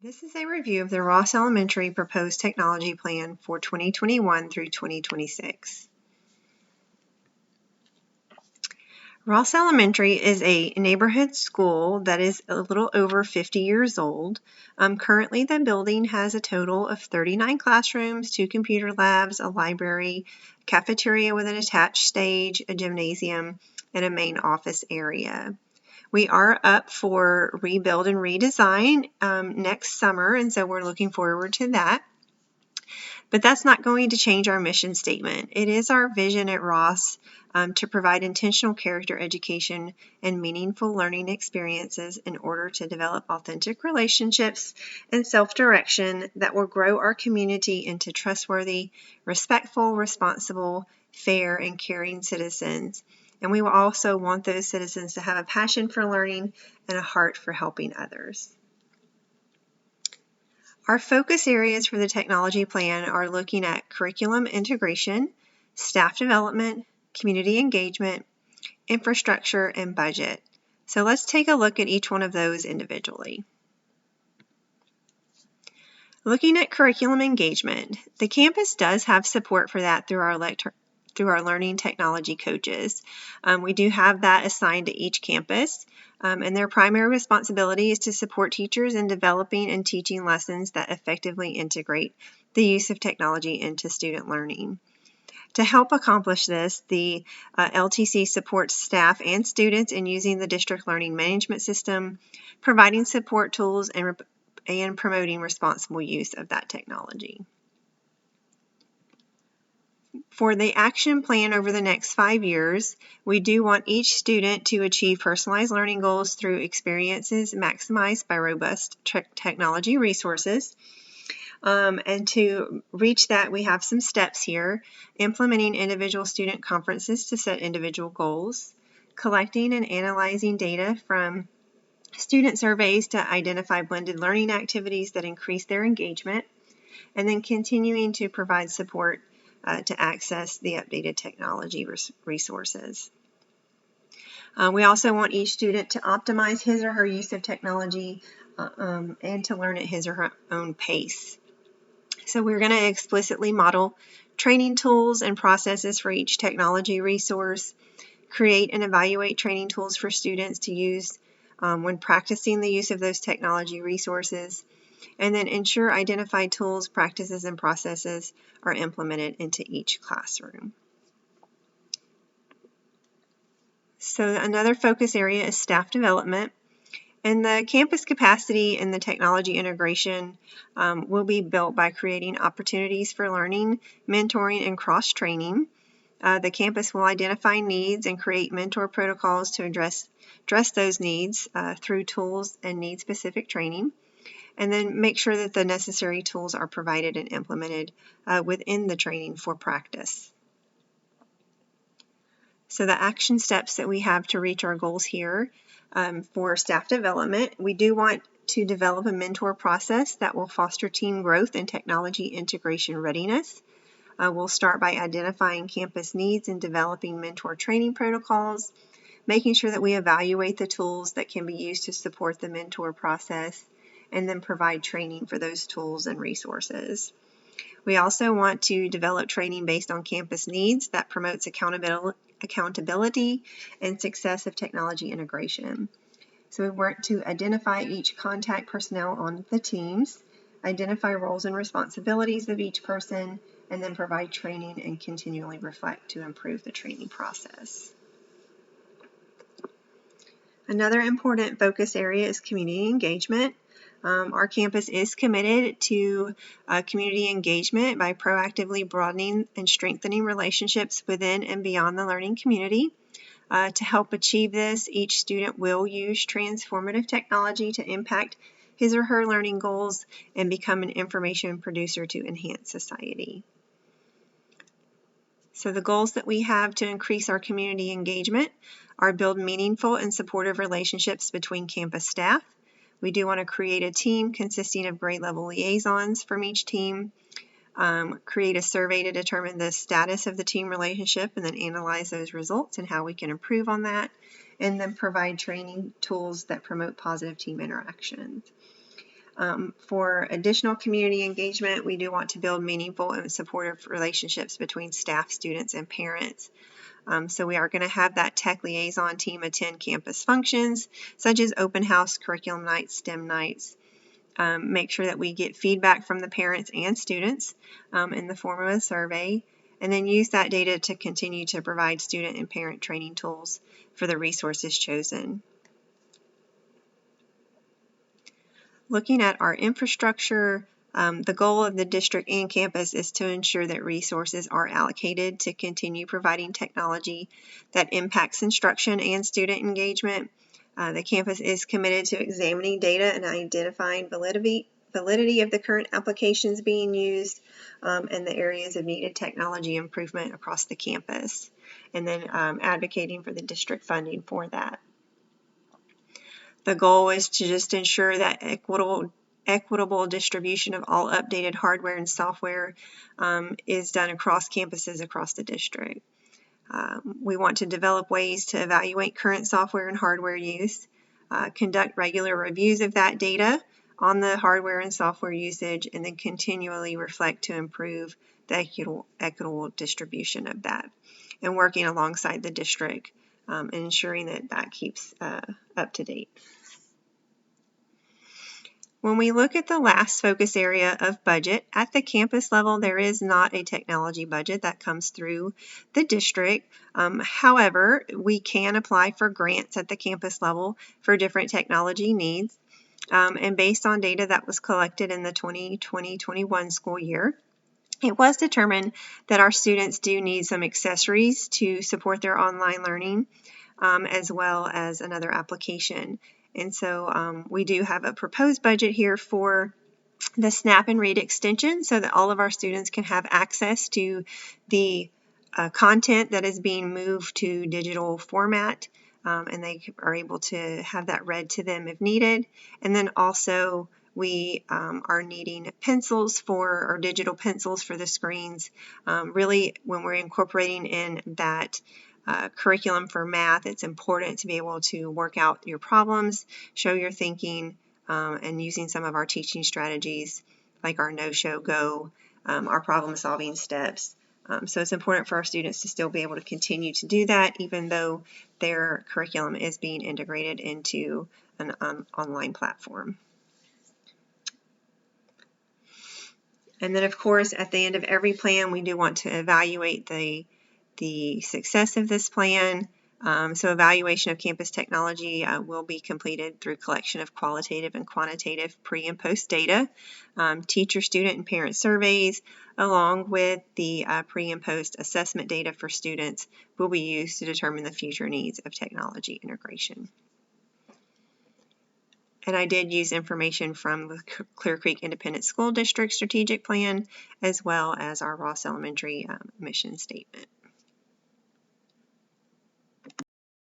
This is a review of the Ross Elementary Proposed Technology Plan for 2021 through 2026. Ross Elementary is a neighborhood school that is a little over 50 years old. Currently, the building has a total of 39 classrooms, 2 computer labs, a library, cafeteria with an attached stage, a gymnasium, and a main office area. We are up for rebuild and redesign next summer, and so we're looking forward to that. But that's not going to change our mission statement. It is our vision at Ross to provide intentional character education and meaningful learning experiences in order to develop authentic relationships and self-direction that will grow our community into trustworthy, respectful, responsible, fair, and caring citizens. And we will also want those citizens to have a passion for learning and a heart for helping others. Our focus areas for the technology plan are looking at curriculum integration, staff development, community engagement, infrastructure, and budget. So let's take a look at each one of those individually. Looking at curriculum engagement, the campus does have support for that through our learning technology coaches. We do have that assigned to each campus, and their primary responsibility is to support teachers in developing and teaching lessons that effectively integrate the use of technology into student learning. To help accomplish this, the LTC supports staff and students in using the district learning management system, providing support tools, and promoting responsible use of that technology. For the action plan over the next 5 years, we do want each student to achieve personalized learning goals through experiences maximized by robust technology resources. And to reach that, we have some steps here: implementing individual student conferences to set individual goals, collecting and analyzing data from student surveys to identify blended learning activities that increase their engagement, and then continuing to provide support to access the updated technology resources. We also want each student to optimize his or her use of technology and to learn at his or her own pace. So we're going to explicitly model training tools and processes for each technology resource, create and evaluate training tools for students to use when practicing the use of those technology resources, and then ensure identified tools, practices, and processes are implemented into each classroom. So another focus area is staff development. And the campus capacity and the technology integration will be built by creating opportunities for learning, mentoring, and cross-training. The campus will identify needs and create mentor protocols to address those needs through tools and need-specific training, and then make sure that the necessary tools are provided and implemented within the training for practice. So the action steps that we have to reach our goals here for staff development, we do want to develop a mentor process that will foster team growth and technology integration readiness. We'll start by identifying campus needs and developing mentor training protocols, making sure that we evaluate the tools that can be used to support the mentor process, and then provide training for those tools and resources. We also want to develop training based on campus needs that promotes accountability and success of technology integration. So we work to identify each contact personnel on the teams, identify roles and responsibilities of each person, and then provide training and continually reflect to improve the training process. Another important focus area is community engagement. Our campus is committed to community engagement by proactively broadening and strengthening relationships within and beyond the learning community. To help achieve this, each student will use transformative technology to impact his or her learning goals and become an information producer to enhance society. So the goals that we have to increase our community engagement are build meaningful and supportive relationships between campus staff. We do want to create a team consisting of grade level liaisons from each team, create a survey to determine the status of the team relationship and then analyze those results and how we can improve on that, and then provide training tools that promote positive team interactions. For additional community engagement, we do want to build meaningful and supportive relationships between staff, students, and parents. So we are going to have that tech liaison team attend campus functions such as open house, curriculum nights, STEM nights. Make sure that we get feedback from the parents and students in the form of a survey, and then use that data to continue to provide student and parent training tools for the resources chosen. Looking at our infrastructure, the goal of the district and campus is to ensure that resources are allocated to continue providing technology that impacts instruction and student engagement. The campus is committed to examining data and identifying validity of the current applications being used and the areas of needed technology improvement across the campus, and then advocating for the district funding for that. The goal is to just ensure that equitable distribution of all updated hardware and software is done across campuses across the district. We want to develop ways to evaluate current software and hardware use, conduct regular reviews of that data on the hardware and software usage, and then continually reflect to improve the equitable distribution of that, and working alongside the district and ensuring that that keeps up to date. When we look at the last focus area of budget, at the campus level, there is not a technology budget that comes through the district. However, we can apply for grants at the campus level for different technology needs. And based on data that was collected in the 2020-21 school year, it was determined that our students do need some accessories to support their online learning, as well as another application. And so we do have a proposed budget here for the Snap and Read extension so that all of our students can have access to the content that is being moved to digital format, and they are able to have that read to them if needed. And then also we are needing pencils or digital pencils for the screens. Really, when we're incorporating in that curriculum for math, it's important to be able to work out your problems, show your thinking, and using some of our teaching strategies like our no-show go, our problem-solving steps. So it's important for our students to still be able to continue to do that even though their curriculum is being integrated into an online platform. And then, of course, at the end of every plan, we do want to evaluate the success of this plan. So evaluation of campus technology will be completed through collection of qualitative and quantitative pre- and post data, teacher, student, and parent surveys, along with the pre- and post assessment data for students will be used to determine the future needs of technology integration. And I did use information from the Clear Creek Independent School District Strategic Plan, as well as our Ross Elementary mission statement.